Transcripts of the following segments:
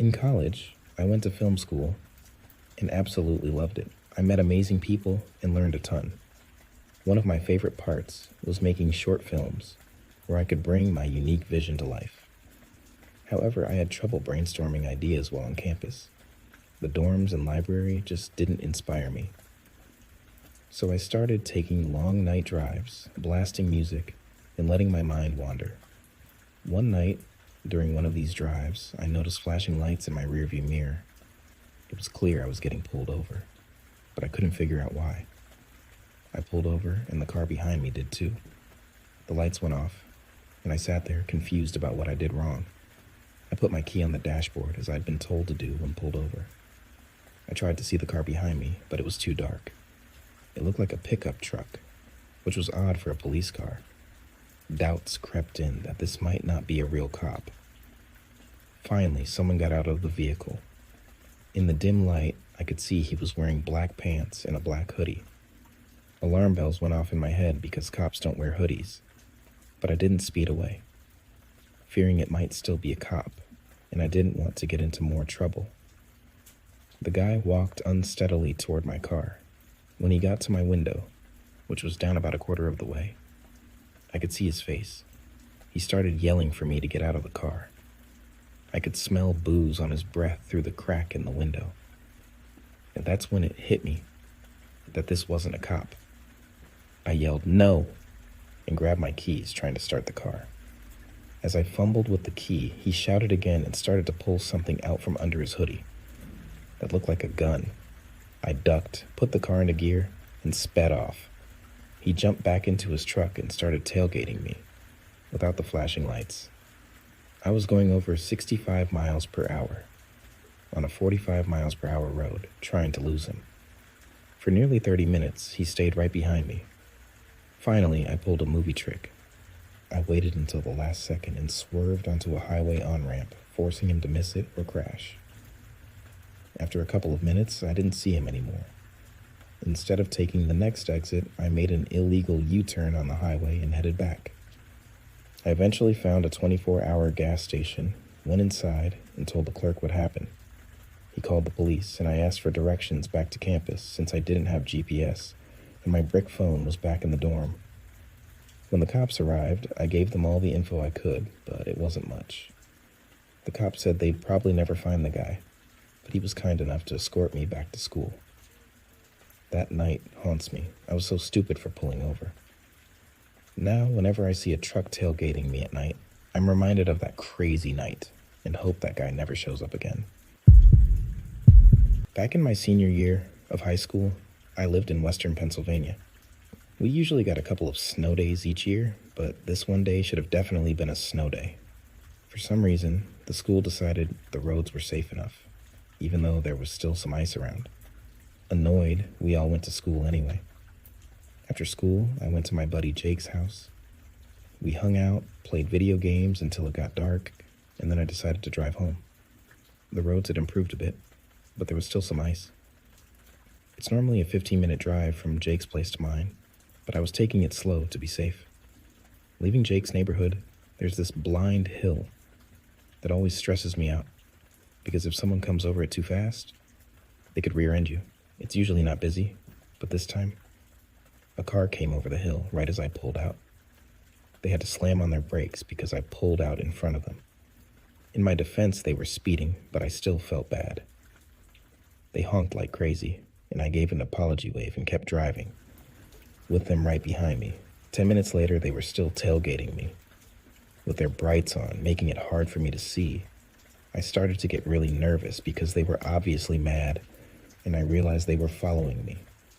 In college, I went to film school and absolutely loved it. I met amazing people and learned a ton. One of my favorite parts was making short films where I could bring my unique vision to life. However, I had trouble brainstorming ideas while on campus. The dorms and library just didn't inspire me. So I started taking long night drives, blasting music, and letting my mind wander. One night, during one of these drives, I noticed flashing lights in my rearview mirror. It was clear I was getting pulled over, but I couldn't figure out why. I pulled over, and the car behind me did too. The lights went off, and I sat there confused about what I did wrong. I put my key on the dashboard as I'd been told to do when pulled over. I tried to see the car behind me, but it was too dark. It looked like a pickup truck, which was odd for a police car. Doubts crept in that this might not be a real cop. Finally, someone got out of the vehicle. In the dim light, I could see he was wearing black pants and a black hoodie. Alarm bells went off in my head because cops don't wear hoodies, but I didn't speed away, fearing it might still be a cop, and I didn't want to get into more trouble. The guy walked unsteadily toward my car. When he got to my window, which was down about a quarter of the way, I could see his face. He started yelling for me to get out of the car. I could smell booze on his breath through the crack in the window. And that's when it hit me that this wasn't a cop. I yelled, "No!" and grabbed my keys, trying to start the car. As I fumbled with the key, he shouted again and started to pull something out from under his hoodie that looked like a gun. I ducked, put the car into gear, and sped off. He jumped back into his truck and started tailgating me, without the flashing lights. I was going over 65 miles per hour on a 45 miles per hour road, trying to lose him. For nearly 30 minutes, he stayed right behind me. Finally, I pulled a movie trick. I waited until the last second and swerved onto a highway on-ramp, forcing him to miss it or crash. After a couple of minutes, I didn't see him anymore. Instead of taking the next exit, I made an illegal U-turn on the highway and headed back. I eventually found a 24-hour gas station, went inside, and told the clerk what happened. He called the police, and I asked for directions back to campus since I didn't have GPS, and my brick phone was back in the dorm. When the cops arrived, I gave them all the info I could, but it wasn't much. The cops said they'd probably never find the guy, but he was kind enough to escort me back to school. That night haunts me. I was so stupid for pulling over. Now, whenever I see a truck tailgating me at night, I'm reminded of that crazy night and hope that guy never shows up again. Back in my senior year of high school, I lived in western Pennsylvania. We usually got a couple of snow days each year, but this one day should have definitely been a snow day. For some reason, the school decided the roads were safe enough, even though there was still some ice around. Annoyed, we all went to school anyway. After school, I went to my buddy Jake's house. We hung out, played video games until it got dark, and then I decided to drive home. The roads had improved a bit, but there was still some ice. It's normally a 15-minute drive from Jake's place to mine, but I was taking it slow to be safe. Leaving Jake's neighborhood, there's this blind hill that always stresses me out, because if someone comes over it too fast, they could rear-end you. It's usually not busy, but this time, a car came over the hill right as I pulled out. They had to slam on their brakes because I pulled out in front of them. In my defense, they were speeding, but I still felt bad. They honked like crazy, and I gave an apology wave and kept driving, with them right behind me. 10 minutes later, they were still tailgating me, with their brights on, making it hard for me to see. I started to get really nervous because they were obviously mad, and I realized they were following me.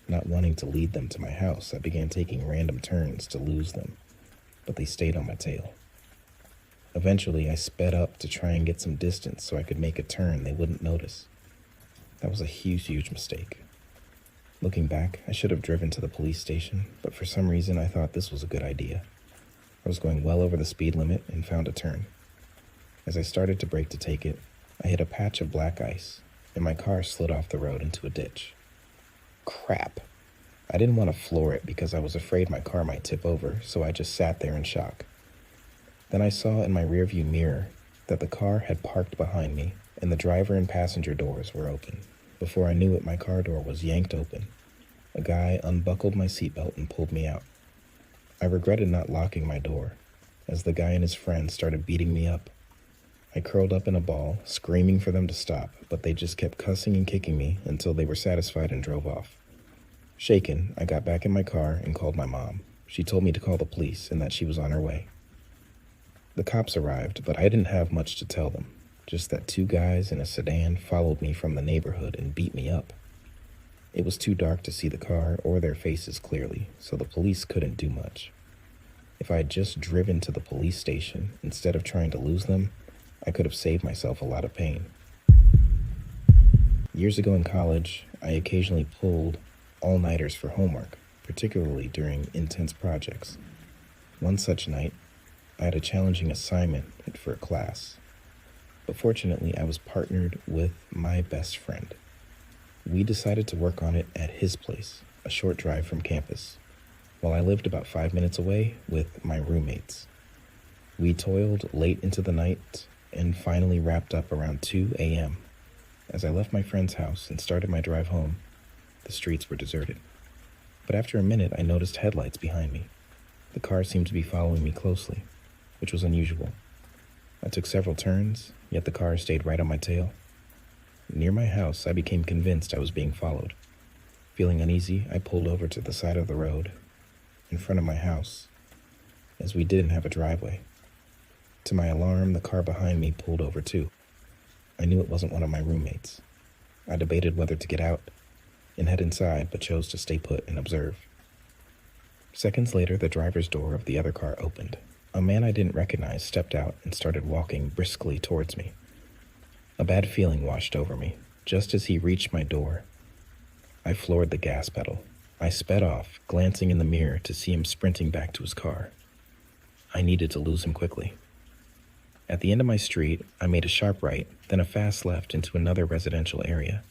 Not wanting to lead them to my house, I began taking random turns to lose them, but they stayed on my tail. Eventually, I sped up to try and get some distance so I could make a turn they wouldn't notice. That was a huge mistake. Looking back, I should have driven to the police station, but for some reason I thought this was a good idea. I was going well over the speed limit and found a turn. As I started to brake to take it, I hit a patch of black ice, and my car slid off the road into a ditch. Crap. I didn't want to floor it because I was afraid my car might tip over, so I just sat there in shock. Then I saw in my rearview mirror that the car had parked behind me and the driver and passenger doors were open. Before I knew it, my car door was yanked open. A guy unbuckled my seatbelt and pulled me out. I regretted not locking my door, as the guy and his friends started beating me up. I curled up in a ball, screaming for them to stop, but they just kept cussing and kicking me until they were satisfied and drove off. Shaken, I got back in my car and called my mom. She told me to call the police and that she was on her way. The cops arrived, but I didn't have much to tell them, just that two guys in a sedan followed me from the neighborhood and beat me up. It was too dark to see the car or their faces clearly, so the police couldn't do much. If I had just driven to the police station instead of trying to lose them, I could have saved myself a lot of pain. Years ago in college, I occasionally pulled all-nighters for homework, particularly during intense projects. One such night, I had a challenging assignment for a class, but fortunately I was partnered with my best friend. We decided to work on it at his place, a short drive from campus, while I lived about 5 minutes away with my roommates. We toiled late into the night and finally wrapped up around 2 a.m. As I left my friend's house and started my drive home, the streets were deserted. But after a minute, I noticed headlights behind me. The car seemed to be following me closely, which was unusual. I took several turns, yet the car stayed right on my tail. Near my house, I became convinced I was being followed. Feeling uneasy, I pulled over to the side of the road, in front of my house, as we didn't have a driveway. To my alarm, the car behind me pulled over too. I knew it wasn't one of my roommates. I debated whether to get out and head inside, but chose to stay put and observe. Seconds later, the driver's door of the other car opened. A man I didn't recognize stepped out and started walking briskly towards me. A bad feeling washed over me. Just as he reached my door, I floored the gas pedal. I sped off, glancing in the mirror to see him sprinting back to his car. I needed to lose him quickly. At the end of my street, I made a sharp right, then a fast left into another residential area,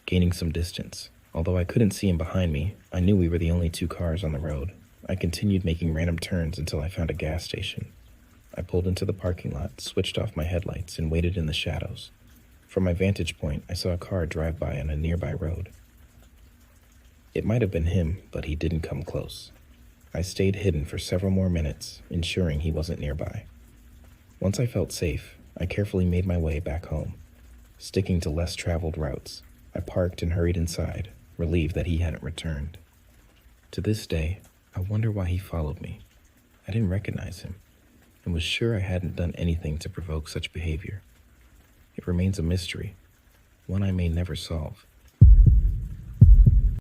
gaining some distance. Although I couldn't see him behind me, I knew we were the only two cars on the road. I continued making random turns until I found a gas station. I pulled into the parking lot, switched off my headlights, and waited in the shadows. From my vantage point, I saw a car drive by on a nearby road. It might have been him, but he didn't come close. I stayed hidden for several more minutes, ensuring he wasn't nearby. Once I felt safe, I carefully made my way back home. Sticking to less traveled routes, I parked and hurried inside, relieved that he hadn't returned. To this day, I wonder why he followed me. I didn't recognize him, and was sure I hadn't done anything to provoke such behavior. It remains a mystery, one I may never solve.